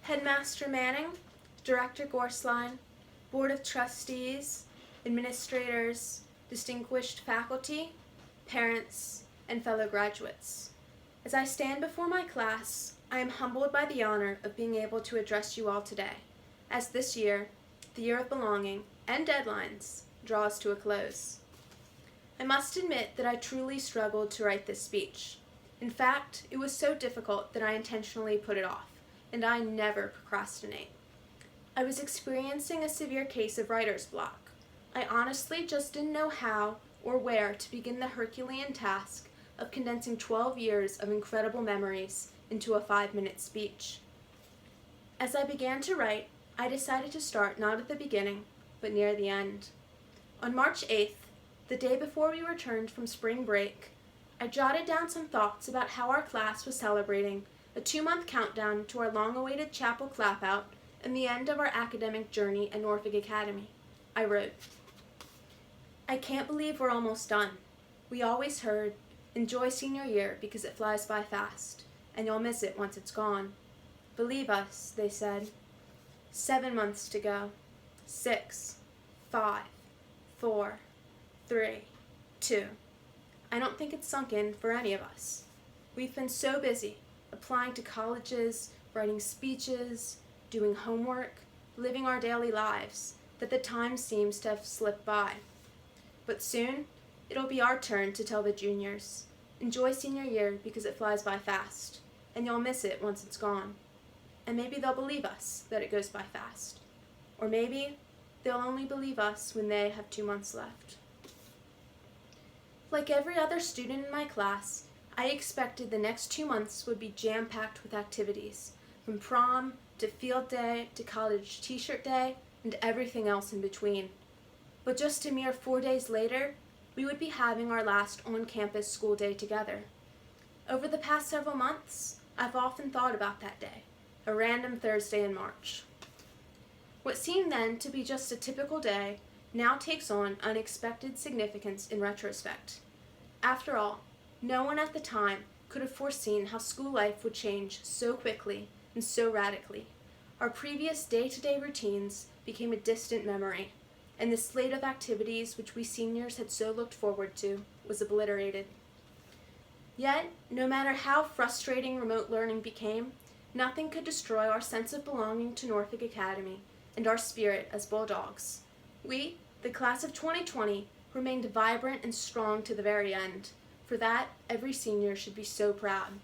Headmaster Manning, Director Gorsline, Board of Trustees, administrators, distinguished faculty, parents, and fellow graduates. As I stand before my class, I am humbled by the honor of being able to address you all today, as this year, the year of belonging and deadlines, draws to a close. I must admit that I truly struggled to write this speech. In fact, it was so difficult that I intentionally put it off, and I never procrastinate. I was experiencing a severe case of writer's block. I honestly just didn't know how or where to begin the Herculean task of condensing 12 years of incredible memories into a 5-minute speech. As I began to write, I decided to start not at the beginning, but near the end. On March 8th, the day before we returned from spring break, I jotted down some thoughts about how our class was celebrating a 2-month countdown to our long-awaited chapel clap-out and the end of our academic journey at Norfolk Academy. I wrote, "I can't believe we're almost done. We always heard, enjoy senior year because it flies by fast, and you'll miss it once it's gone. Believe us," they said. 7 months to go. 6, 5, 4, 3, 2. I don't think it's sunk in for any of us. We've been so busy, applying to colleges, writing speeches, doing homework, living our daily lives, that the time seems to have slipped by. But soon, it'll be our turn to tell the juniors, enjoy senior year because it flies by fast, and you'll miss it once it's gone. And maybe they'll believe us that it goes by fast. Or maybe they'll only believe us when they have 2 months left. Like every other student in my class, I expected the next 2 months would be jam-packed with activities, from prom to field day to college t-shirt day and everything else in between. But just a mere 4 days later, we would be having our last on-campus school day together. Over the past several months, I've often thought about that day, a random Thursday in March. What seemed then to be just a typical day now takes on unexpected significance in retrospect. After all, no one at the time could have foreseen how school life would change so quickly and so radically. Our previous day-to-day routines became a distant memory, and the slate of activities which we seniors had so looked forward to was obliterated. Yet, no matter how frustrating remote learning became, nothing could destroy our sense of belonging to Norfolk Academy and our spirit as Bulldogs. We, the class of 2020, remained vibrant and strong to the very end. For that, every senior should be so proud.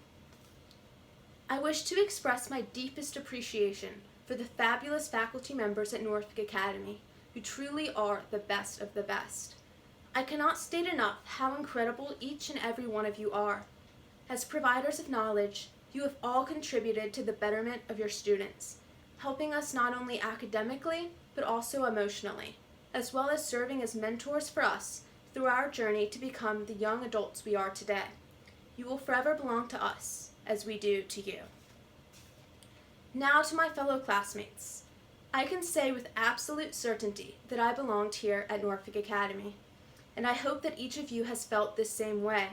I wish to express my deepest appreciation for the fabulous faculty members at Norfolk Academy, who truly are the best of the best. I cannot state enough how incredible each and every one of you are. As providers of knowledge, you have all contributed to the betterment of your students, helping us not only academically, but also emotionally, as well as serving as mentors for us through our journey to become the young adults we are today. You will forever belong to us, as we do to you. Now to my fellow classmates. I can say with absolute certainty that I belonged here at Norfolk Academy, and I hope that each of you has felt this same way.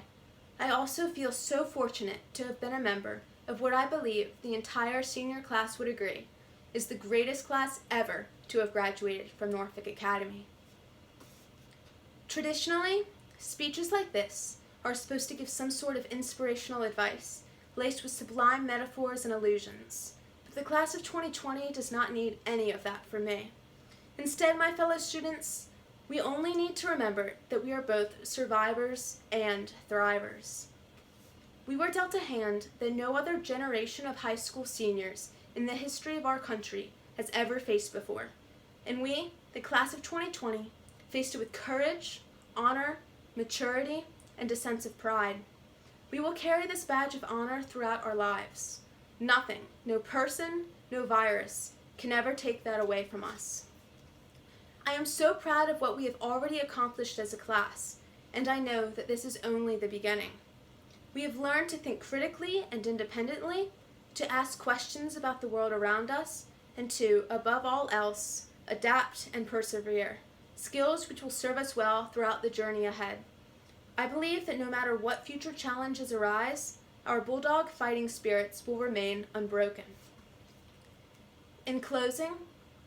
I also feel so fortunate to have been a member of what I believe the entire senior class would agree is the greatest class ever to have graduated from Norfolk Academy. Traditionally, speeches like this are supposed to give some sort of inspirational advice, laced with sublime metaphors and allusions. But the class of 2020 does not need any of that from me. Instead, my fellow students, we only need to remember that we are both survivors and thrivers. We were dealt a hand that no other generation of high school seniors in the history of our country has ever faced before. And we, the class of 2020, faced it with courage, honor, maturity, and a sense of pride. We will carry this badge of honor throughout our lives. Nothing, no person, no virus, can ever take that away from us. I am so proud of what we have already accomplished as a class, and I know that this is only the beginning. We have learned to think critically and independently, to ask questions about the world around us, and to, above all else, adapt and persevere, skills which will serve us well throughout the journey ahead. I believe that no matter what future challenges arise, our Bulldog fighting spirits will remain unbroken. In closing,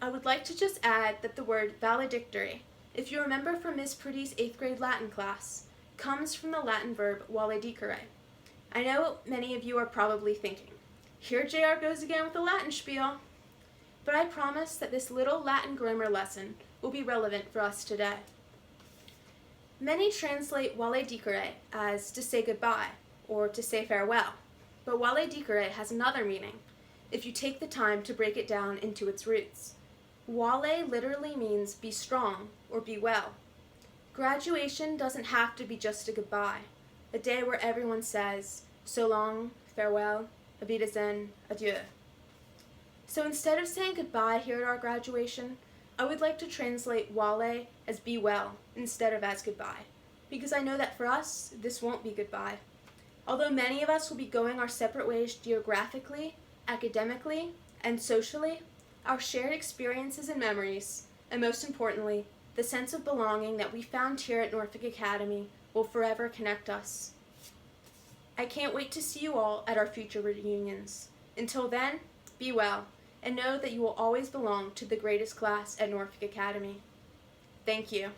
I would like to just add that the word valedictory, if you remember from Ms. Pretty's 8th grade Latin class, comes from the Latin verb valedicere. I know many of you are probably thinking, here JR goes again with the Latin spiel. But I promise that this little Latin grammar lesson will be relevant for us today. Many translate valedicere as to say goodbye or to say farewell, but valedicere has another meaning if you take the time to break it down into its roots. Vale literally means be strong or be well. Graduation doesn't have to be just a goodbye, a day where everyone says, so long, farewell, auf Wiedersehen, adieu. So instead of saying goodbye here at our graduation, I would like to translate vale as be well instead of as goodbye, because I know that for us, this won't be goodbye. Although many of us will be going our separate ways geographically, academically, and socially, our shared experiences and memories, and most importantly, the sense of belonging that we found here at Norfolk Academy will forever connect us. I can't wait to see you all at our future reunions. Until then, be well, and know that you will always belong to the greatest class at Norfolk Academy. Thank you.